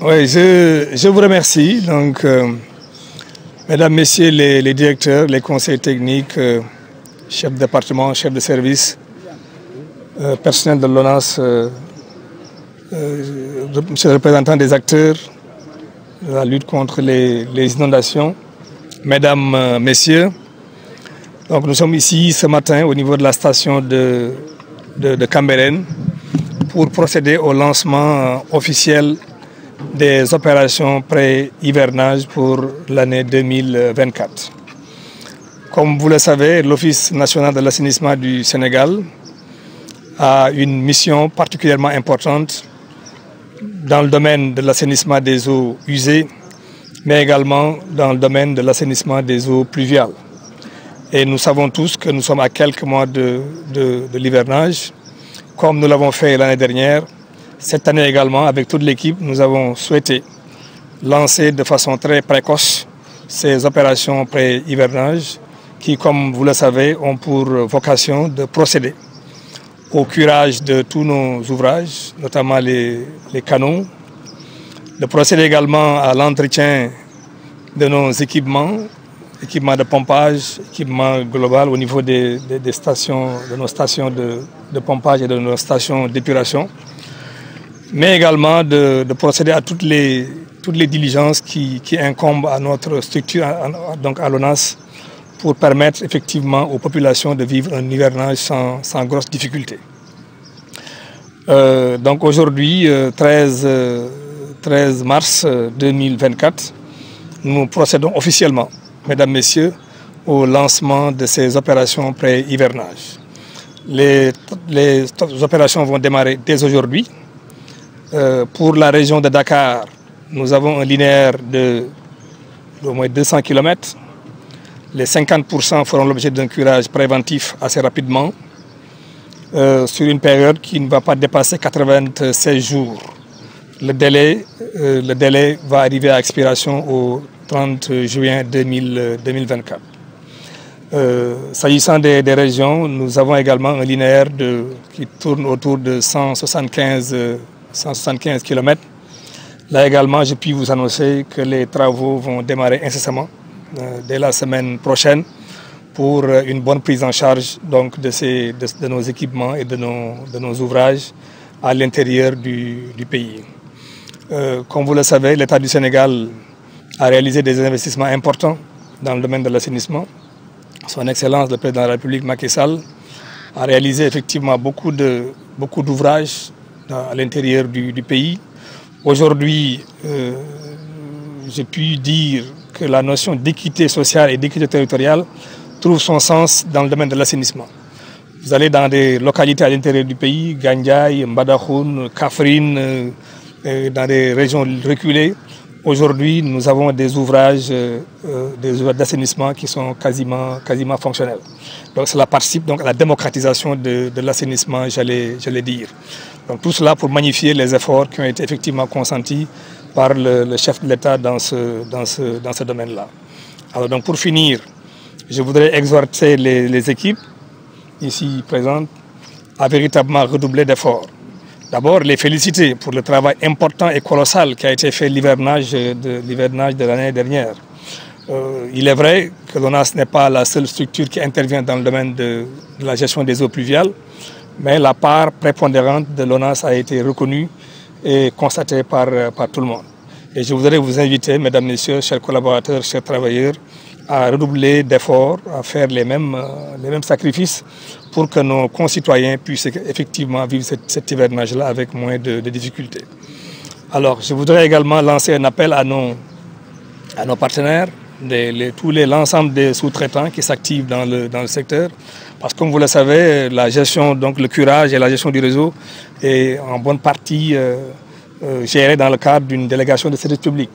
Oui, je vous remercie. Donc, mesdames, messieurs les directeurs, les conseillers techniques, chefs de département, chefs de service, personnel de l'ONAS, monsieur le représentant des acteurs de la lutte contre les inondations, mesdames, messieurs. Donc, nous sommes ici ce matin au niveau de la station de Cambérène pour procéder au lancement officiel des opérations pré-hivernage pour l'année 2024. Comme vous le savez, l'Office national de l'assainissement du Sénégal a une mission particulièrement importante dans le domaine de l'assainissement des eaux usées, mais également dans le domaine de l'assainissement des eaux pluviales. Et nous savons tous que nous sommes à quelques mois de l'hivernage, comme nous l'avons fait l'année dernière. Cette année également, avec toute l'équipe, nous avons souhaité lancer de façon très précoce ces opérations pré-hivernage qui, comme vous le savez, ont pour vocation de procéder au curage de tous nos ouvrages, notamment les canaux, de procéder également à l'entretien de nos équipements de pompage, équipement global au niveau des stations, de nos stations de pompage et de nos stations d'épuration, mais également de procéder à toutes les diligences qui incombent à notre structure, donc à l'ONAS, pour permettre effectivement aux populations de vivre un hivernage sans grosse difficulté. Donc aujourd'hui, 13 mars 2024, nous procédons officiellement, mesdames, messieurs, au lancement de ces opérations pré-hivernage. Les opérations vont démarrer dès aujourd'hui. Pour la région de Dakar, nous avons un linéaire d'au moins 200 km. Les 50% feront l'objet d'un curage préventif assez rapidement, sur une période qui ne va pas dépasser 96 jours. Le délai va arriver à expiration au 30 juin 2024. S'agissant des régions, nous avons également un linéaire qui tourne autour de 175 km. Là également, je puis vous annoncer que les travaux vont démarrer incessamment dès la semaine prochaine pour une bonne prise en charge donc, de nos équipements et de nos ouvrages à l'intérieur du pays. Comme vous le savez, l'État du Sénégal a réalisé des investissements importants dans le domaine de l'assainissement. Son Excellence, le Président de la République, Macky Sall, a réalisé effectivement beaucoup d'ouvrages à l'intérieur du pays. Aujourd'hui, j'ai pu dire que la notion d'équité sociale et d'équité territoriale trouve son sens dans le domaine de l'assainissement. Vous allez dans des localités à l'intérieur du pays, Gandiaye, Mbadakhoune, Kaffrine, dans des régions reculées. Aujourd'hui, nous avons des ouvrages d'assainissement qui sont quasiment fonctionnels. Donc cela participe donc à la démocratisation de l'assainissement, j'allais dire. Donc tout cela pour magnifier les efforts qui ont été effectivement consentis par le chef de l'État dans ce domaine-là. Alors donc pour finir, je voudrais exhorter les équipes ici présentes à véritablement redoubler d'efforts. D'abord, les féliciter pour le travail important et colossal qui a été fait l'hivernage de l'année dernière. Il est vrai que l'ONAS n'est pas la seule structure qui intervient dans le domaine de la gestion des eaux pluviales, mais la part prépondérante de l'ONAS a été reconnue et constatée par tout le monde. Et je voudrais vous inviter, mesdames, messieurs, chers collaborateurs, chers travailleurs, à redoubler d'efforts, à faire les mêmes sacrifices pour que nos concitoyens puissent effectivement vivre cet hivernage-là avec moins de difficultés. Alors, je voudrais également lancer un appel à nos partenaires, l'ensemble des sous-traitants qui s'activent dans le secteur. Parce que comme vous le savez, la gestion, donc le curage et la gestion du réseau est en bonne partie gérée dans le cadre d'une délégation de service public.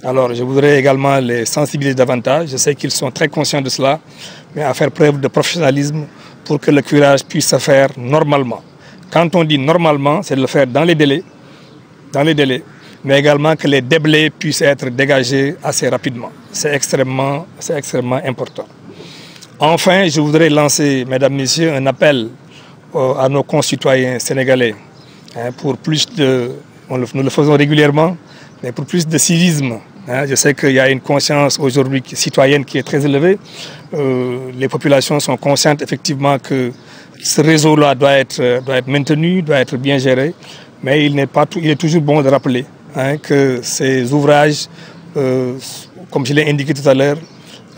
Alors, je voudrais également les sensibiliser davantage. Je sais qu'ils sont très conscients de cela, mais à faire preuve de professionnalisme pour que le curage puisse se faire normalement. Quand on dit normalement, c'est de le faire dans les délais, mais également que les déblais puissent être dégagés assez rapidement. C'est extrêmement important. Enfin, je voudrais lancer, mesdames, messieurs, un appel à nos concitoyens sénégalais pour plus de... Nous le faisons régulièrement, mais pour plus de civisme. Je sais qu'il y a une conscience aujourd'hui citoyenne qui est très élevée. Les populations sont conscientes effectivement que ce réseau-là doit être maintenu, doit être bien géré, mais il est toujours bon de rappeler que ces ouvrages, comme je l'ai indiqué tout à l'heure,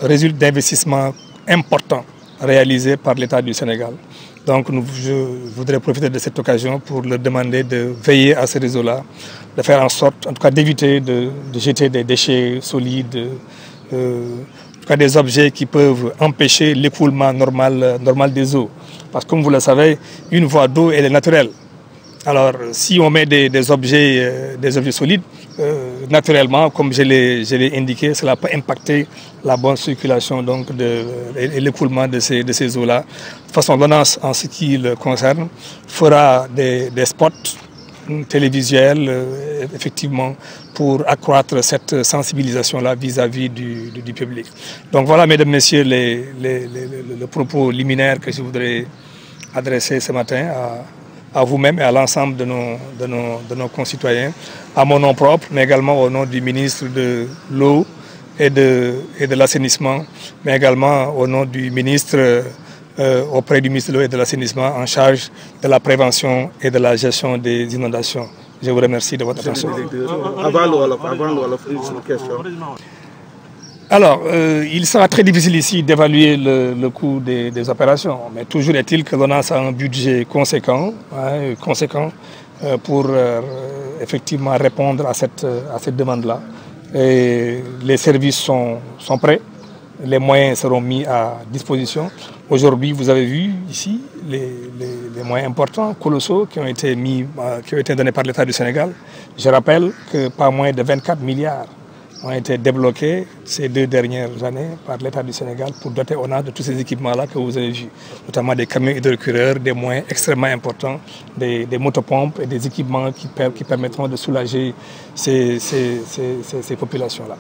résultent d'investissements importants réalisés par l'État du Sénégal. Donc je voudrais profiter de cette occasion pour leur demander de veiller à ce réseau-là, de faire en sorte, en tout cas d'éviter de jeter des déchets solides, en tout cas des objets qui peuvent empêcher l'écoulement normal des eaux. Parce que comme vous le savez, une voie d'eau, elle est naturelle. Alors si on met des objets solides, naturellement, comme je l'ai indiqué, cela peut impacter la bonne circulation et l'écoulement de ces eaux-là. De toute façon, l'ONAS, en ce qui le concerne, fera des spots télévisuels, effectivement, pour accroître cette sensibilisation-là vis-à-vis du public. Donc voilà, mesdames, messieurs, le propos liminaire que je voudrais adresser ce matin à vous-même et à l'ensemble de nos concitoyens, à mon nom propre, mais également au nom du ministre de l'Eau et de l'Assainissement, mais également au nom du ministre, auprès du ministre de l'Eau et de l'Assainissement en charge de la prévention et de la gestion des inondations. Je vous remercie de votre attention. Avant une question. Alors, il sera très difficile ici d'évaluer le coût des opérations, mais toujours est-il que l'ONAS a un budget conséquent, pour effectivement répondre à cette demande-là. Et les services sont prêts, les moyens seront mis à disposition. Aujourd'hui, vous avez vu ici les moyens importants, colossaux, qui ont été donnés par l'État du Sénégal. Je rappelle que pas moins de 24 milliards ont été débloqués ces 2 dernières années par l'État du Sénégal pour doter ONAS de tous ces équipements-là que vous avez vus, notamment des camions hydrocureurs, des moyens extrêmement importants, des motopompes et des équipements qui permettront de soulager ces populations-là.